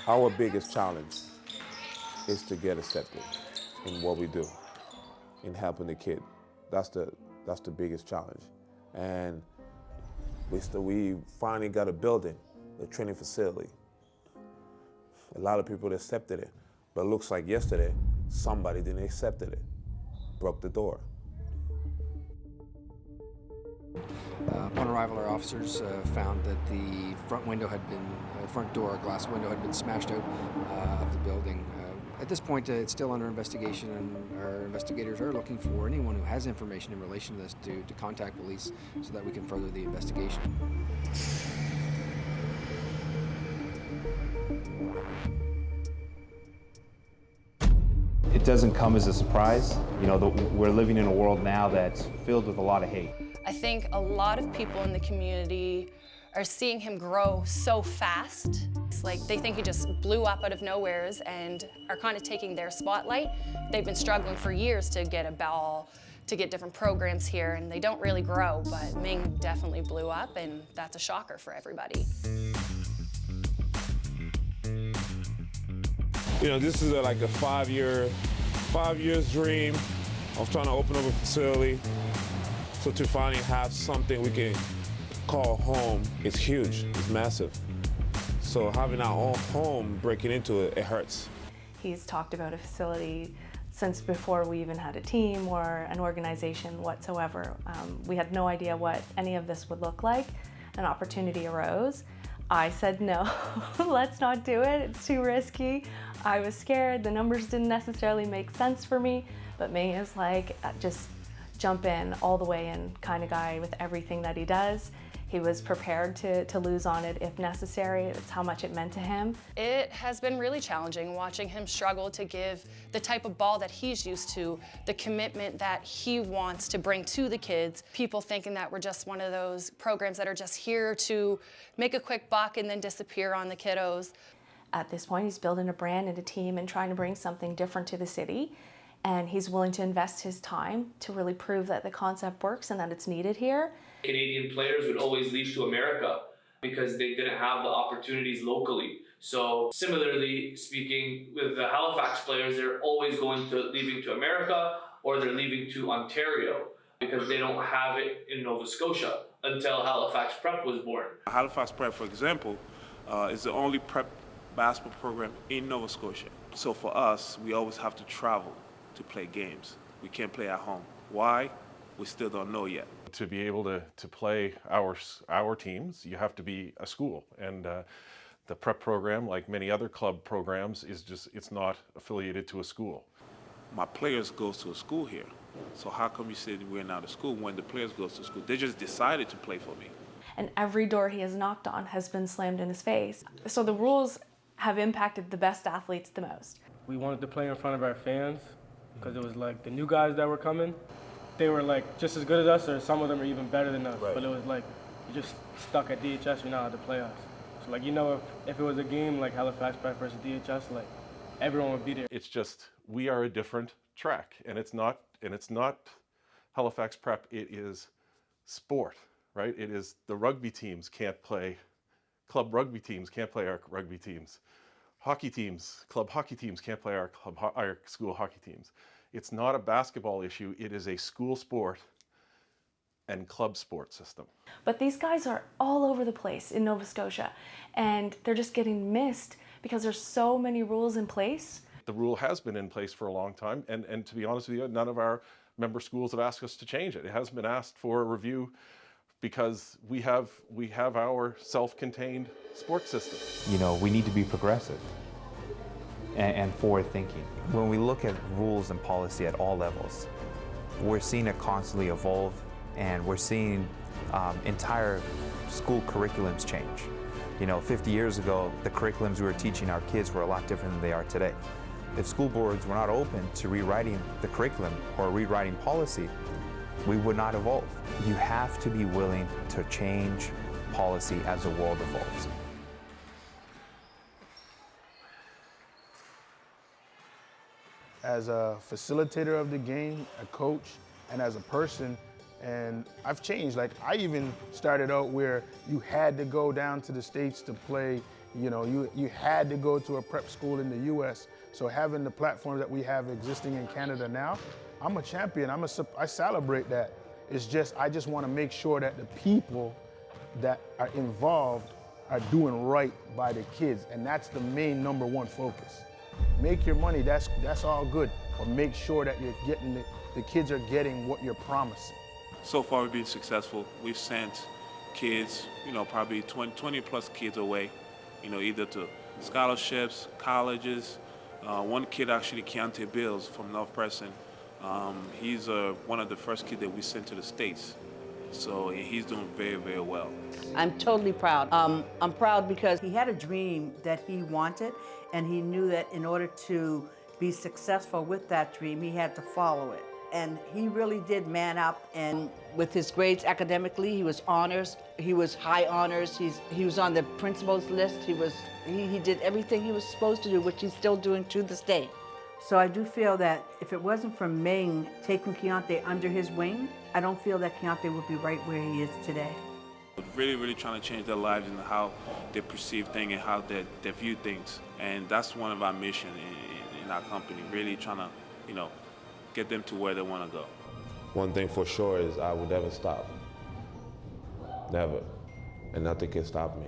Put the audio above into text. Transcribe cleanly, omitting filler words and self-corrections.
Our biggest challenge is to get accepted in what we do, in helping the kid. That's the biggest challenge. And we finally got a building, a training facility. A lot of people accepted it, but it looks like yesterday, somebody didn't accept it, broke the door. Upon arrival, our officers found that the front door, glass window had been smashed out of the building. At this point, it's still under investigation, and our investigators are looking for anyone who has information in relation to this to contact police so that we can further the investigation. It doesn't come as a surprise. You know, we're living in a world now that's filled with a lot of hate. I think a lot of people in the community are seeing him grow so fast. It's like they think he just blew up out of nowheres and are kind of taking their spotlight. They've been struggling for years to get a ball, to get different programs here, and they don't really grow, but Ming definitely blew up, and that's a shocker for everybody. You know, this is like a 5 years dream of trying to open up a facility. So to finally have something we can call home is huge, it's massive. So having our own home, breaking into it, it hurts. He's talked about a facility since before we even had a team or an organization whatsoever. We had no idea what any of this would look like. An opportunity arose. I said no, let's not do it, it's too risky. I was scared, the numbers didn't necessarily make sense for me, but Ming is like, just jump in all the way in kind of guy with everything that he does. He was prepared to lose on it if necessary. That's how much it meant to him. It has been really challenging watching him struggle to give the type of ball that he's used to, the commitment that he wants to bring to the kids. People thinking that we're just one of those programs that are just here to make a quick buck and then disappear on the kiddos. At this point, he's building a brand and a team and trying to bring something different to the city. And he's willing to invest his time to really prove that the concept works and that it's needed here. Canadian players would always leave to America because they didn't have the opportunities locally. So similarly speaking, with the Halifax players, they're always leaving to America, or they're leaving to Ontario because they don't have it in Nova Scotia until Halifax Prep was born. Halifax Prep, for example, is the only prep basketball program in Nova Scotia. So for us, we always have to travel to play games. We can't play at home. Why? We still don't know yet. To be able to play our teams, you have to be a school, and the prep program, like many other club programs, it's not affiliated to a school. My players go to a school here, so how come you say we're not a school when the players go to school? They just decided to play for me. And every door he has knocked on has been slammed in his face. So the rules have impacted the best athletes the most. We wanted to play in front of our fans because it was like the new guys that were coming, they were like just as good as us, or some of them are even better than us. Right. But it was like, you're just stuck at DHS, you're not allowed to play us. So like, you know, if it was a game like Halifax Prep versus DHS, like everyone would be there. It's just, we are a different track, and it's not Halifax Prep, it is sport, right? It is the rugby teams can't play, club rugby teams can't play our rugby teams. Hockey teams, club hockey teams can't play our school hockey teams. It's not a basketball issue, it is a school sport and club sport system. But these guys are all over the place in Nova Scotia, and they're just getting missed because there's so many rules in place. The rule has been in place for a long time, and to be honest with you, none of our member schools have asked us to change it. It hasn't been asked for a review because we have our self-contained sports system. You know, we need to be progressive and forward-thinking. When we look at rules and policy at all levels, we're seeing it constantly evolve, and we're seeing entire school curriculums change. You know, 50 years ago, the curriculums we were teaching our kids were a lot different than they are today. If school boards were not open to rewriting the curriculum or rewriting policy, we would not evolve. You have to be willing to change policy as the world evolves. As a facilitator of the game, a coach, and as a person, and I've changed. Like, I even started out where you had to go down to the States to play, You know, you had to go to a prep school in the US. So having the platform that we have existing in Canada now, I'm a champion. I celebrate that. It's just, I just want to make sure that the people that are involved are doing right by the kids. And that's the main #1 focus. Make your money, that's all good. But make sure that you're getting, the kids are getting what you're promising. So far we've been successful. We've sent kids, you know, probably 20 plus kids away, you know, either to scholarships, colleges. One kid actually, BEALS from North Preston, he's one of the first kids that we sent to the States. So he's doing very, very well. I'm totally proud. I'm proud because he had a dream that he wanted, and he knew that in order to be successful with that dream, he had to follow it. And he really did man up, and with his grades academically, he was honors, he was high honors, he was on the principal's list, he did everything he was supposed to do, which he's still doing to this day. So I do feel that if it wasn't for Ming taking Keontae under his wing, I don't feel that Keontae would be right where he is today. Really, really trying to change their lives and how they perceive things and how they view things. And that's one of our missions in our company, really trying to, you know, get them to where they want to go. One thing for sure is I would never stop. Never. And nothing can stop me.